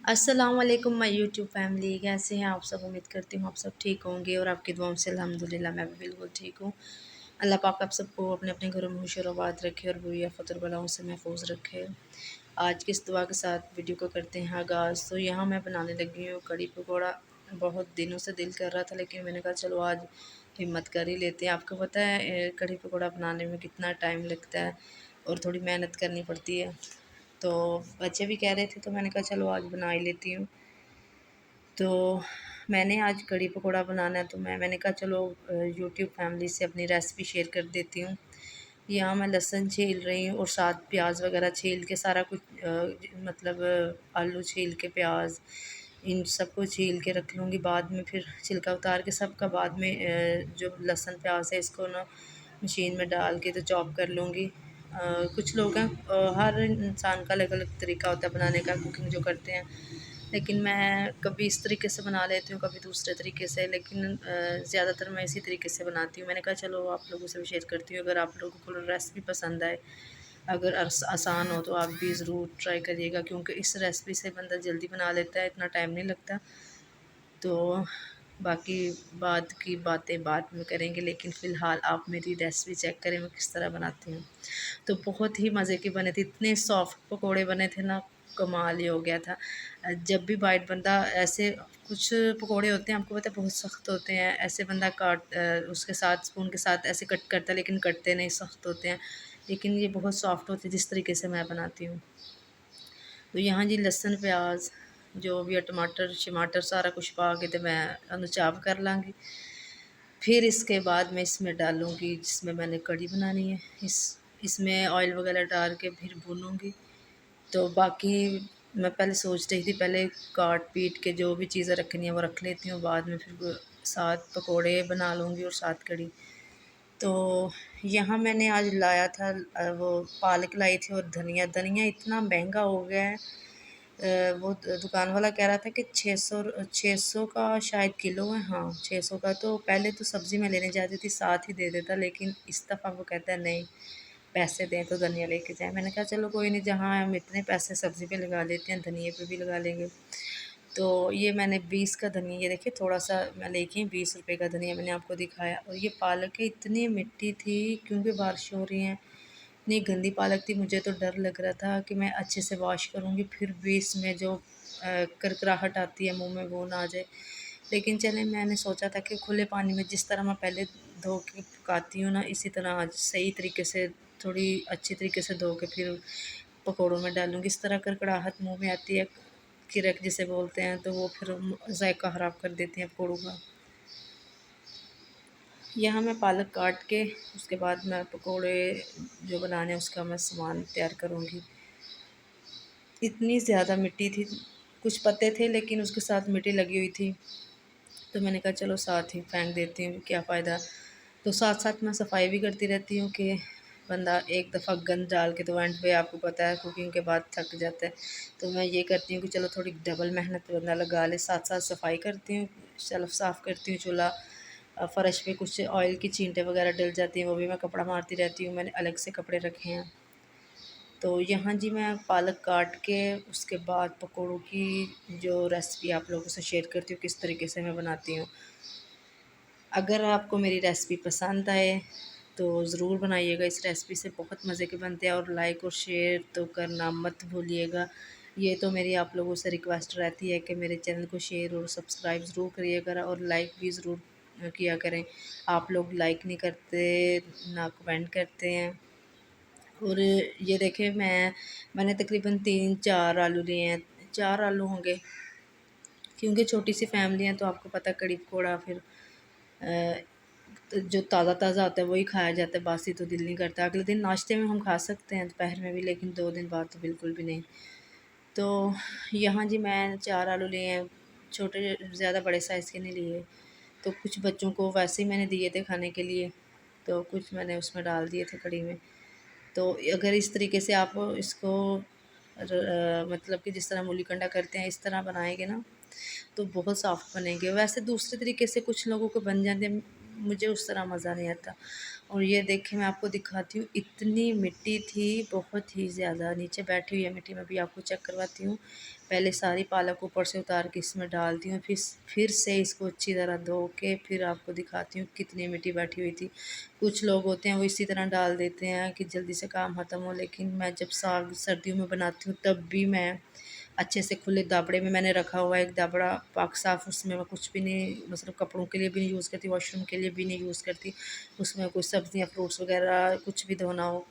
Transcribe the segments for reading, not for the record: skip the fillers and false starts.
अस्सलाम वालेकुम my YouTube family. कैसे हैं आप सब? उम्मीद करती हूँ आप सब ठीक होंगे और आपकी दुआओं से अल्हम्दुलिल्लाह मैं भी बिल्कुल ठीक हूँ। अल्लाह पाक आप सबको अपने अपने घरों में खुश और आबाद रखे और बुरी आफत और बलाओं से महफूज रखे। आज की इस दुआ के साथ वीडियो को करते हैं आगाज़। तो यहाँ मैं बनाने लगी हूँ कड़ी पकौड़ा। बहुत दिनों से दिल कर रहा था लेकिन मैंने कहा चलो आज हिम्मत कर ही लेते हैं। आपको पता है कड़ी पकौड़ा बनाने में कितना टाइम लगता है और थोड़ी मेहनत करनी पड़ती है। तो बच्चे भी कह रहे थे तो मैंने कहा चलो आज बना ही लेती हूँ। तो मैंने आज कड़ी पकौड़ा बनाना है तो मैंने कहा चलो यूट्यूब फैमिली से अपनी रेसिपी शेयर कर देती हूँ। यहाँ मैं लहसुन छील रही हूँ और साथ प्याज वगैरह छील के सारा कुछ मतलब आलू छील के प्याज इन सबको छील के रख लूँगी। बाद में फिर छिलका उतार के सबका बाद में जो लहसुन प्याज है इसको ना मशीन में डाल के तो चॉप कर लूँगी। कुछ लोग हैं हर इंसान का अलग अलग तरीका होता है बनाने का, कुकिंग जो करते हैं। लेकिन मैं कभी इस तरीके से बना लेती हूँ, कभी दूसरे तरीके से, लेकिन ज़्यादातर मैं इसी तरीके से बनाती हूँ। मैंने कहा चलो आप लोगों से भी शेयर करती हूँ, अगर आप लोगों को रेसिपी पसंद आए, अगर आसान हो तो आप भी ज़रूर ट्राई करिएगा, क्योंकि इस रेसिपी से बंदा जल्दी बना लेता है, इतना टाइम नहीं लगता। तो बाकी बाद की बातें बाद में करेंगे, लेकिन फ़िलहाल आप मेरी रेसिपी चेक करें मैं किस तरह बनाती हूँ। तो बहुत ही मज़े के बने थे, इतने सॉफ्ट पकोड़े बने थे ना, कमाल ही हो गया था। जब भी बाइट बंदा ऐसे कुछ पकोड़े होते हैं आपको पता है बहुत सख्त होते हैं, ऐसे बंदा उसके साथ स्पून के साथ ऐसे कट करता है लेकिन कटते नहीं, सख्त होते हैं। लेकिन ये बहुत सॉफ्ट होते हैं जिस तरीके से मैं बनाती हूँ। तो यहाँ जी लहसुन प्याज जो भी है टमाटर शमाटर सारा कुछ पा के तो मैं अनुचाप कर लाँगी। फिर इसके बाद मैं इसमें डालूँगी जिसमें मैंने कढ़ी बनानी है, इसमें ऑयल वगैरह डाल के फिर भूनूँगी। तो बाकी मैं पहले सोच रही थी पहले काट-पीट के जो भी चीज़ें रखनी है वो रख लेती हूँ, बाद में फिर साथ पकोड़े बना लूँगी और साथ कढ़ी। तो यहाँ मैंने आज लाया था वो पालक लाई थी और धनिया इतना महंगा हो गया है। वो दुकान वाला कह रहा था कि 600 का शायद किलो है। हाँ, 600 का। तो पहले तो सब्ज़ी मैं लेने जाती थी साथ ही दे देता, लेकिन इस दफ़ा वो कहता है नहीं, पैसे दें तो धनिया लेके जाएँ। मैंने कहा चलो कोई नहीं, जहाँ हम इतने पैसे सब्ज़ी पे लगा लेते हैं धनिये पे भी लगा लेंगे। तो ये मैंने 20 का धनिया, ये देखिए थोड़ा-सा मैं लेके आई, 20 रुपए का धनिया मैंने आपको दिखाया। और ये पालक है, इतनी मिट्टी थी क्योंकि बारिश हो रही है, इतनी गंदी पालक थी, मुझे तो डर लग रहा था कि मैं अच्छे से वॉश करूँगी फिर भी इसमें जो करकराहट आती है मुँह में वो ना आ जाए। लेकिन चलें, मैंने सोचा था कि खुले पानी में जिस तरह मैं पहले धो के पकाती हूँ ना, इसी तरह आज सही तरीके से थोड़ी अच्छी तरीके से धो के फिर पकौड़ों में डालूँगी। इस तरह कड़कड़ाहट मुँह में आती है, किरक जिसे बोलते हैं, तो वो फिर जायका ख़राब कर देती है पकौड़ों का। यहाँ मैं पालक काट के उसके बाद मैं पकोड़े जो बनाने हैं उसका मैं सामान तैयार करूँगी। इतनी ज़्यादा मिट्टी थी, कुछ पत्ते थे लेकिन उसके साथ मिट्टी लगी हुई थी, तो मैंने कहा चलो साथ ही फेंक देती हूँ, क्या फ़ायदा। तो साथ-साथ मैं सफाई भी करती रहती हूँ कि बंदा एक दफ़ा गंद डाल के तो एंड पे आपको पता है कुकिंग के बाद थक जाता है। तो मैं ये करती हूँ कि चलो थोड़ी डबल मेहनत बंदा लगा ले, साथ-साथ सफाई करती हूँ, शेल्फ़ साफ़ करती हूँ, चूल्हा फ़र्श पे कुछ ऑयल की छींटे वगैरह डल जाती हैं, वो भी मैं कपड़ा मारती रहती हूँ, मैंने अलग से कपड़े रखे हैं। तो यहाँ जी मैं पालक काट के उसके बाद पकौड़ों की जो रेसिपी आप लोगों से शेयर करती हूँ, किस तरीके से मैं बनाती हूँ। अगर आपको मेरी रेसिपी पसंद आए तो ज़रूर बनाइएगा, इस रेसिपी से बहुत मज़े के बनते हैं, और लाइक और शेयर तो करना मत भूलिएगा। ये तो मेरी आप लोगों से रिक्वेस्ट रहती है कि मेरे चैनल को शेयर और सब्सक्राइब ज़रूर करिएगा और लाइक भी ज़रूर किया करें। आप लोग लाइक नहीं करते, ना कमेंट करते हैं। और ये देखें मैंने तकरीबन 3-4 आलू लिए हैं, 4 आलू होंगे, क्योंकि छोटी सी फैमिली है तो आपको पता है कड़ी पकौड़ा फिर तो जो ताज़ा-ताज़ा होता है वही खाया जाता है, बासी तो दिल नहीं करता। अगले दिन नाश्ते में हम खा सकते हैं, दोपहर में भी, लेकिन 2 दिन बाद तो बिल्कुल भी नहीं। तो यहाँ जी मैं 4 आलू लिए हैं, छोटे, ज़्यादा बड़े साइज़ के नहीं लिए। तो कुछ बच्चों को वैसे ही मैंने दिए थे खाने के लिए, तो कुछ मैंने उसमें डाल दिए थे कढ़ी में। तो अगर इस तरीके से आप इसको मतलब कि जिस तरह मूली कंडा करते हैं इस तरह बनाएँगे ना, तो बहुत सॉफ्ट बनेंगे। वैसे दूसरे तरीके से कुछ लोगों को बन जाते हैं, मुझे उस तरह मज़ा नहीं आता। और ये देखिए मैं आपको दिखाती हूँ, इतनी मिट्टी थी, बहुत ही ज़्यादा नीचे बैठी हुई है मिट्टी। मैं भी आपको चेक करवाती हूँ। पहले सारी पालक ऊपर से उतार के इसमें डालती हूँ, फिर से इसको अच्छी तरह धो के फिर आपको दिखाती हूँ कितनी मिट्टी बैठी हुई थी। कुछ लोग होते हैं वो इसी तरह डाल देते हैं कि जल्दी से काम ख़त्म हो, लेकिन मैं जब साग सर्दियों में बनाती हूँ तब भी मैं अच्छे से खुले दाबड़े में मैंने रखा हुआ है, एक दाबड़ा पाक साफ़, उसमें मैं कुछ भी नहीं, मतलब कपड़ों के लिए भी नहीं यूज़ करती, वॉशरूम के लिए भी नहीं यूज़ करती। उसमें कुछ सब्ज़ियाँ फ्रूट्स वग़ैरह कुछ भी धोना हो,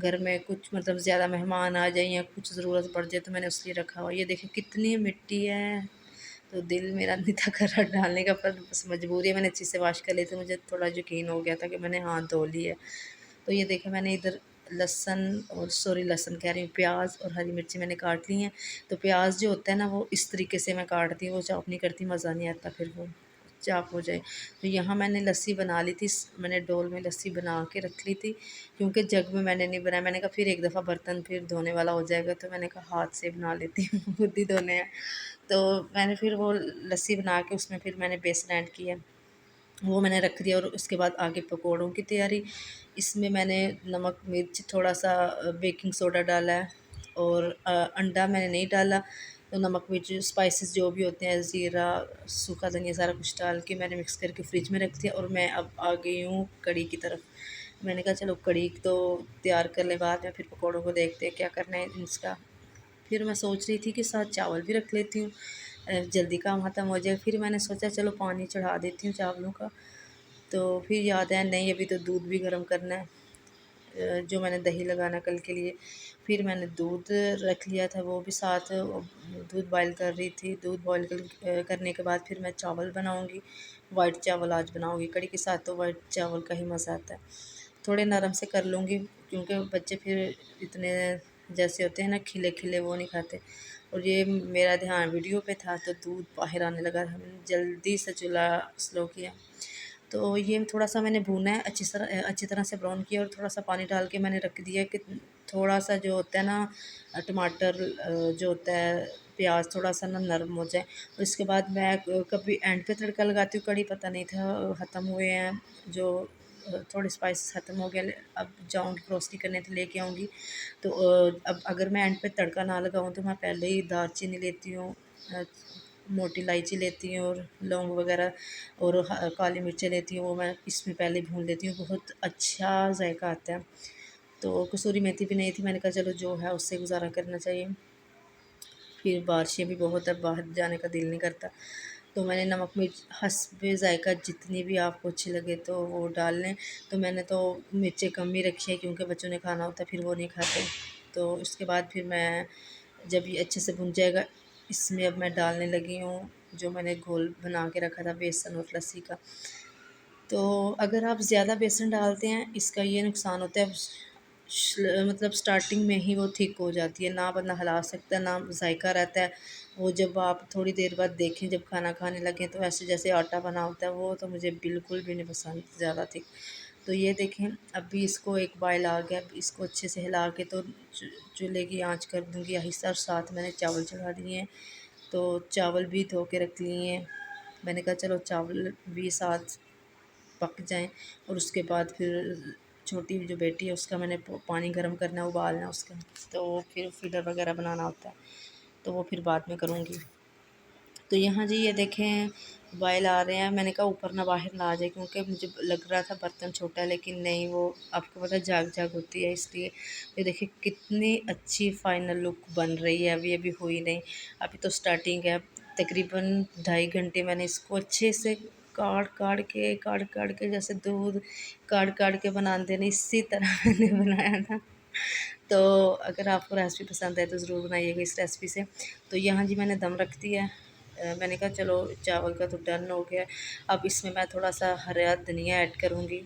घर में कुछ मतलब ज़्यादा मेहमान आ जाएँ या कुछ ज़रूरत पड़ जाए तो मैंने उसलिए रखा हुआ है। ये देखिए कितनी मिट्टी है, तो दिल मेरा नहीं था कर रहा डालने का, पर बस मजबूरी है, मैंने अच्छे से वॉश कर ली थी, मुझे थोड़ा यकीन हो गया था कि मैंने हाथ धो ली है। तो ये देखिए मैंने इधर लहसुन, और सॉरी लहसुन कह रही हूँ, प्याज और हरी मिर्ची मैंने काट ली हैं। तो प्याज जो होता है ना वो इस तरीके से मैं काटती हूँ, वो चॉप नहीं करती, मज़ा नहीं आता फिर वो चाप हो जाए। तो यहाँ मैंने लस्सी बना ली थी, मैंने डोल में लस्सी बना के रख ली थी, क्योंकि जग में मैंने नहीं बनाया। मैंने कहा फिर एक दफ़ा बर्तन फिर धोने वाला हो जाएगा, तो मैंने कहा हाथ से बना लेती हूँ खुद ही धोने हैं। तो मैंने फिर वो लस्सी बना के उसमें फिर मैंने बेसन ऐड किया, वो मैंने रख दिया। और उसके बाद आगे पकौड़ों की तैयारी। इसमें मैंने नमक मिर्च थोड़ा सा बेकिंग सोडा डाला है, और अंडा मैंने नहीं डाला। तो नमक मिर्च स्पाइसेस जो भी होते हैं, ज़ीरा, सूखा धनिया, सारा कुछ डाल के मैंने मिक्स करके फ्रिज में रख दिया। और मैं अब आ गई हूँ कढ़ी की तरफ। मैंने कहा चलो कढ़ी तो तैयार कर ले, बाद में फिर पकौड़ों को देखते हैं क्या करना है इसका। फिर मैं सोच रही थी कि साथ चावल भी रख लेती हूँ, जल्दी काम ख़त्म हो जाए। फिर मैंने सोचा चलो पानी चढ़ा देती हूँ चावलों का। तो फिर याद आया नहीं, अभी तो दूध भी गर्म करना है, जो मैंने दही लगाना कल के लिए। फिर मैंने दूध रख लिया था, वो भी साथ दूध बॉयल कर रही थी। दूध बॉयल करने के बाद फिर मैं चावल बनाऊँगी, वाइट चावल आज बनाऊँगी कढ़ी के साथ, तो वाइट चावल का ही मज़ा आता है। थोड़े नरम से कर लूँगी, क्योंकि बच्चे फिर इतने जैसे होते हैं ना खिले खिले, वो नहीं खाते। और ये मेरा ध्यान वीडियो पे था तो दूध बाहर आने लगा, हमने जल्दी से चूल्हा स्लो किया। तो ये थोड़ा-सा मैंने भूना है, अच्छी तरह से ब्राउन किया, और थोड़ा-सा पानी डाल के मैंने रख दिया कि थोड़ा-सा जो होता है ना टमाटर, जो होता है प्याज़, थोड़ा-सा ना नरम हो जाए। और इसके बाद मैं कभी एंड पे तड़का लगाती हूँ कढ़ी, पता नहीं था ख़त्म हुए हैं जो थोड़े स्पाइसेस ख़त्म हो गए। अब जाऊँगी ग्रोसरी करने तो लेके आऊँगी। तो अब अगर मैं एंड पे तड़का ना लगाऊँ तो मैं पहले ही दालचीनी लेती हूँ, मोटी इलायची लेती हूँ, और लौंग वगैरह, और काली मिर्चें लेती हूँ, वो मैं इसमें पहले भून लेती हूँ, बहुत अच्छा जायका आता है। तो कसूरी मेथी भी नहीं थी, मैंने कहा चलो जो है उससे गुजारा करना चाहिए। फिर बारिशें भी बहुत है, बाहर जाने का दिल नहीं करता। तो मैंने नमक मिर्च हस्बे ज़ायका जितनी भी आपको अच्छी लगे तो वो डाल लें। तो मैंने तो मिर्चें कम ही रखी हैं, क्योंकि बच्चों ने खाना होता है फिर वो नहीं खाते। तो उसके बाद फिर मैं, जब ये अच्छे से भुन जाएगा, इसमें अब मैं डालने लगी हूँ जो मैंने घोल बना के रखा था बेसन और लस्सी का। तो अगर आप ज़्यादा बेसन डालते हैं, इसका ये नुकसान होता है, मतलब स्टार्टिंग में ही वो थिक हो जाती है, ना बंदा हिला सकता है, ना जायका रहता है। वो जब आप थोड़ी देर बाद देखें, जब खाना खाने लगें, तो ऐसे जैसे आटा बना होता है, वो तो मुझे बिल्कुल भी नहीं पसंद ज़्यादा थिक। तो ये देखें, अभी इसको एक बॉयल आ गया, अब इसको अच्छे से हिला के तो चूल्हे की आँच कर दूँगी आहिस्ता, और साथ मैंने चावल चढ़ा दिए हैं। तो चावल भी धो के रख लिए हैं। मैंने कहा चलो चावल भी साथ पक जाएँ, और उसके बाद फिर छोटी जो बेटी है उसका मैंने पानी गर्म करना है, उबालना है उसका, तो फिर फ़िल्टर वगैरह बनाना होता है, तो वो फिर बाद में करूँगी। तो यहाँ जी ये देखें बॉयल आ रहे हैं, मैंने कहा ऊपर ना बाहर ना आ जाए, क्योंकि मुझे लग रहा था बर्तन छोटा है, लेकिन नहीं, वो आपको पता है झाग झाग होती है, इसलिए। ये देखिए कितनी अच्छी फाइनल लुक बन रही है, अभी अभी हुई नहीं, अभी तो स्टार्टिंग है। तकरीबन 2.5 घंटे मैंने इसको अच्छे से काट काट के जैसे दूध काट काट के बनाते हैं, इसी तरह मैंने बनाया था। तो अगर आपको रेसिपी पसंद है तो ज़रूर बनाइएगा इस रेसिपी से। तो यहाँ जी मैंने दम रख दिया है। मैंने कहा चलो चावल का तो डन हो गया। अब इसमें मैं थोड़ा-सा हरा धनिया ऐड करूँगी।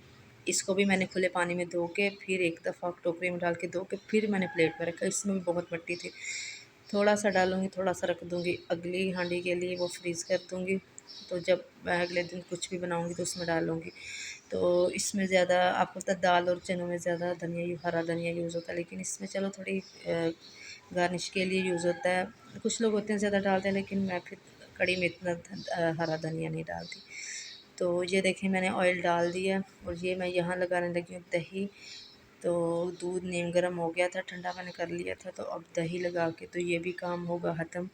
इसको भी मैंने खुले पानी में धो के फिर एक दफ़ा टोकरी में डाल के धो के फिर मैंने प्लेट में रखा। इसमें भी बहुत मिट्टी थी। थोड़ा-सा डालूँगी, थोड़ा-सा रख दूँगी, अगली हांडी के लिए वो फ्रीज़ कर दूँगी। तो जब मैं अगले दिन कुछ भी बनाऊँगी तो उसमें डालूँगी। तो इसमें ज़्यादा आपको पता है दाल और चनों में ज़्यादा हरा धनिया यूज़ होता है, लेकिन इसमें चलो थोड़ी गार्निश के लिए यूज़ होता है। कुछ लोग होते हैं ज़्यादा डालते हैं, लेकिन मैं फिर कढ़ी में इतना हरा धनिया नहीं डालती। तो ये देखिए मैंने ऑयल डाल दिया और ये मैं यहाँ लगाने लगी हूँ दही। तो दूध नीम गर्म हो गया था, ठंडा मैंने कर लिया था, तो अब दही लगा के तो ये भी काम होगा ख़त्म।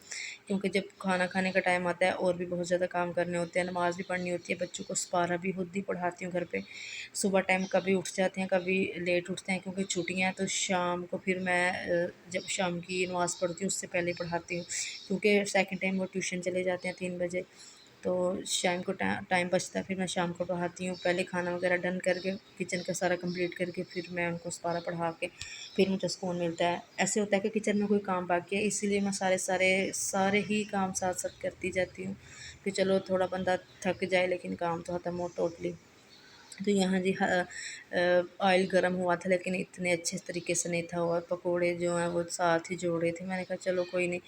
क्योंकि जब खाना खाने का टाइम आता है और भी बहुत ज़्यादा काम करने होते हैं, नमाज़ भी पढ़नी होती है, बच्चों को सुपारा भी खुद ही पढ़ाती हूँ घर पे। सुबह टाइम कभी उठ जाते हैं, कभी लेट उठते हैं क्योंकि छुट्टियाँ हैं, तो शाम को फिर मैं जब शाम की नमाज़ पढ़ती हूँ उससे पहले पढ़ाती हूँ, क्योंकि सेकंड टाइम वो ट्यूशन चले जाते हैं 3 बजे। तो शाम को टाइम बचता है, फिर मैं शाम को पढ़ाती हूँ। पहले खाना वगैरह डन करके किचन का सारा कंप्लीट करके फिर मैं उनको सारा पढ़ा के फिर मुझे सुकून मिलता है। ऐसे होता है कि किचन में कोई काम बाकी है, इसीलिए मैं सारे सारे सारे ही काम साथ साथ करती जाती हूँ कि चलो थोड़ा बंदा थक जाए लेकिन काम तो ख़त्म हो टोटली। तो यहाँ जी ऑयल गर्म हुआ था लेकिन इतने अच्छे तरीके से नहीं था हुआ। पकोड़े जो हैं वो साथ ही जोड़े थे। मैंने कहा चलो कोई नहीं।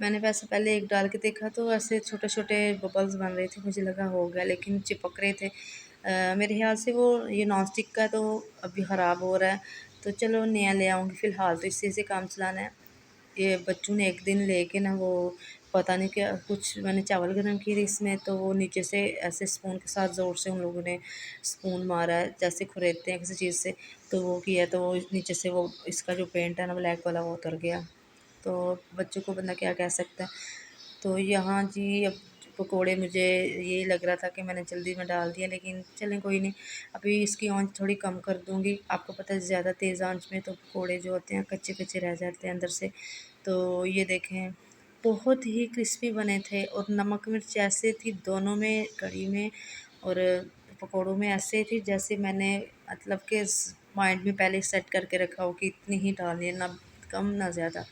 मैंने वैसे पहले एक डाल के देखा तो ऐसे छोटे-छोटे बबल्स बन रहे थे, मुझे लगा हो गया लेकिन चिपक रहे थे। मेरे ख़्याल से वो ये नॉन स्टिक का तो अभी ख़राब हो रहा है, तो चलो नया ले आऊँगी, फ़िलहाल तो इसी से काम चलाना है। ये बच्चों ने एक दिन लेके ना वो पता नहीं क्या कुछ मैंने चावल गरम किए थे इसमें, तो वो नीचे से ऐसे स्पून के साथ ज़ोर से उन लोगों ने स्पून मारा है, जैसे खुरेदते हैं किसी चीज़ से, तो वो किया तो वो नीचे से वो इसका जो पेंट है ना ब्लैक वाला वो उतर गया। तो बच्चों को बंदा क्या कह सकता है। तो यहाँ जी अब पकोड़े मुझे ये लग रहा था कि मैंने जल्दी में डाल दिया, लेकिन चलें कोई नहीं, अभी इसकी आँच थोड़ी कम कर दूँगी। आपको पता है ज़्यादा तेज़ आँच में तो पकोड़े जो होते हैं कच्चे-कच्चे रह जाते हैं अंदर से। तो ये देखें बहुत ही क्रिस्पी बने थे और नमक मिर्च ऐसे थी दोनों में, कढ़ी में और पकोड़ों में ऐसे थी जैसे मैंने मतलब कि माइंड में पहले सेट करके रखा हो कि इतनी ही डालनी है, ना कम ना ज़्यादा।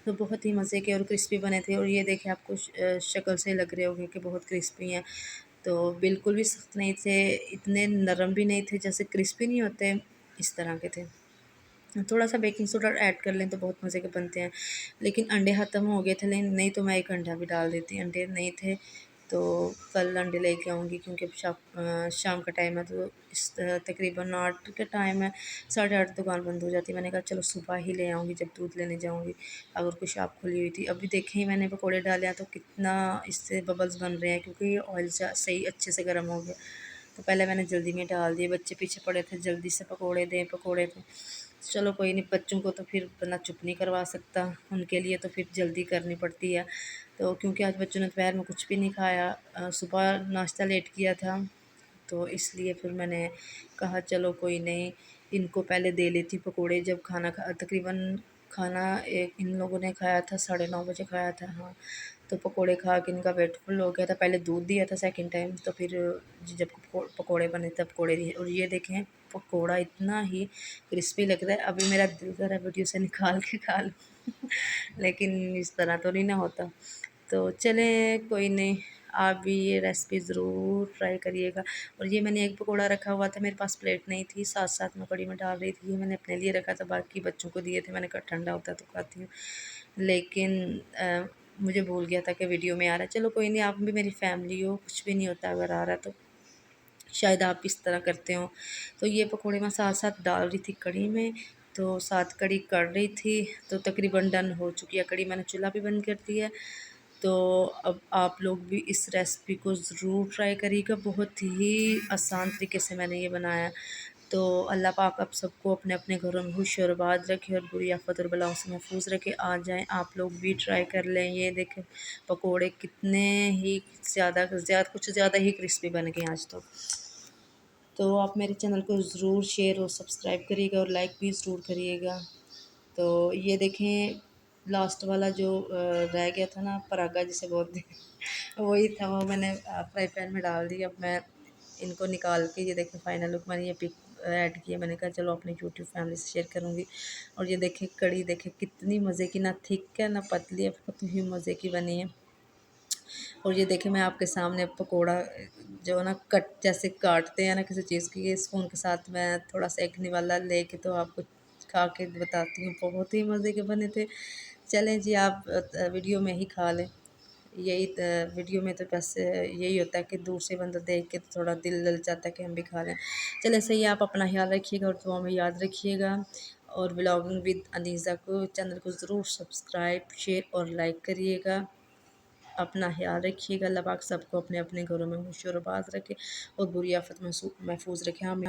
तो बहुत ही मज़े के और क्रिस्पी बने थे और ये देखिए आपको शक्ल से लग रहे होंगे कि बहुत क्रिस्पी हैं। तो बिल्कुल भी सख्त नहीं थे, इतने नरम भी नहीं थे, जैसे क्रिस्पी नहीं होते इस तरह के थे। थोड़ा-सा बेकिंग सोडा ऐड कर लें तो बहुत मज़े के बनते हैं। लेकिन अंडे ख़त्म हो गए थे, लेकिन नहीं तो मैं 1 अंडा भी डाल देती। अंडे नहीं थे, तो कल अंडे लेके आऊँगी क्योंकि अब शाम का टाइम है, तो तकरीबन 8 का टाइम है, साढ़े 8 दुकान बंद हो जाती है। मैंने कहा चलो सुबह ही ले आऊँगी जब दूध लेने जाऊँगी, अगर कोई शॉप खुली हुई थी। अभी देखें ही मैंने पकौड़े डाले हैं तो कितना इससे बबल्स बन रहे हैं क्योंकि ऑयल सही अच्छे से गर्म हो गया। तो पहले मैंने जल्दी में डाल दिए, बच्चे पीछे पड़े थे जल्दी से पकौड़े दें, पकौड़े दें। चलो कोई नहीं, बच्चों को तो फिर बंदा चुप नहीं करवा सकता, उनके लिए तो फिर जल्दी करनी पड़ती है। तो क्योंकि आज बच्चों ने दोपहर में कुछ भी नहीं खाया, सुबह नाश्ता लेट किया था, तो इसलिए फिर मैंने कहा चलो कोई नहीं, इनको पहले दे लेती पकोड़े। जब खाना खा तकरीबन खाना एक इन लोगों ने खाया था 9:30 बजे खाया था, हाँ। तो पकोड़े खा के इनका पेट फुल हो गया था। पहले दूध दिया था सेकंड टाइम, तो फिर जब पकोड़े बने तब पकोड़े दिए और ये देखें पकोड़ा इतना ही क्रिस्पी लग रहा है। अभी मेरा दिल कर रहा है वीडियो से निकाल के खा लूँ लेकिन इस तरह तो नहीं ना होता। तो चलें कोई नहीं, आप भी ये रेसिपी ज़रूर ट्राई करिएगा। और ये मैंने एक पकौड़ा रखा हुआ था, मेरे पास प्लेट नहीं थी, साथ-साथ मैं कढ़ी में डाल रही थी। ये मैंने अपने लिए रखा था, बाकी बच्चों को दिए थे। मैंने कहा ठंडा होता है तो खाती हूँ। लेकिन मुझे भूल गया था कि वीडियो में आ रहा है। चलो कोई नहीं, आप भी मेरी फैमिली हो, कुछ भी नहीं होता अगर आ रहा है तो। शायद आप इस तरह करते हो। तो ये पकौड़े मैं साथ-साथ डाल रही थी कढ़ी में, तो साथ कढ़ी कढ़ रही थी, तो तकरीबन डन हो चुकी है कढ़ी, मैंने चूल्हा भी बंद कर दिया है। तो अब आप लोग भी इस रेसिपी को ज़रूर ट्राई करिएगा, बहुत ही आसान तरीके से मैंने ये बनाया। तो अल्लाह पाक आप सबको अपने-अपने घरों में खुश और आबाद रखे और बुरी आफ़त और बलाओं से महफूज़ रखे। आ जाएँ आप लोग भी ट्राई कर लें। ये देखें पकोड़े कितने ही कुछ ज़्यादा ही क्रिस्पी बन गए आज तो। तो आप मेरे चैनल को ज़रूर शेयर और सब्सक्राइब करिएगा और लाइक भी ज़रूर करिएगा। तो ये देखें लास्ट वाला जो रह गया था ना परागा जिसे बोलते हैं वही था, वो मैंने फ्राई पैन में डाल दी। अब मैं इनको निकाल के ये देखें फाइनल लुक मैंने ये पिक ऐड किया। मैंने कहा चलो अपनी यूट्यूब फैमिली से शेयर करूँगी। और ये देखें कढ़ी देखें कितनी मज़े की, ना थिक है ना पतली है, बहुत ही मज़े की बनी है। और ये देखिए मैं आपके सामने पकोड़ा जो ना कट जैसे काटते हैं ना किसी चीज़ की, ये स्पून के साथ मैं थोड़ा सा एक निवाला लेके तो आपको खा के बताती हूँ, बहुत ही मज़े के बने थे। चलें जी, आप वीडियो में ही खा लें। यही वीडियो में तो बस यही होता है कि दूर से बंदा देख के तो थोड़ा दिल लल जाता है कि हम भी खा लें। चलें सही है, आप अपना ख्याल रखिएगा और दुआ में याद रखिएगा। और व्लॉगिंग विद अनीज़ा को चैनल को ज़रूर सब्सक्राइब शेयर और लाइक करिएगा। अपना ख्याल रखिएगा। अल्लाह पाक सबको अपने अपने घरों में खुश और आबाद रखे और बुरी आफत महफूज रखे। हम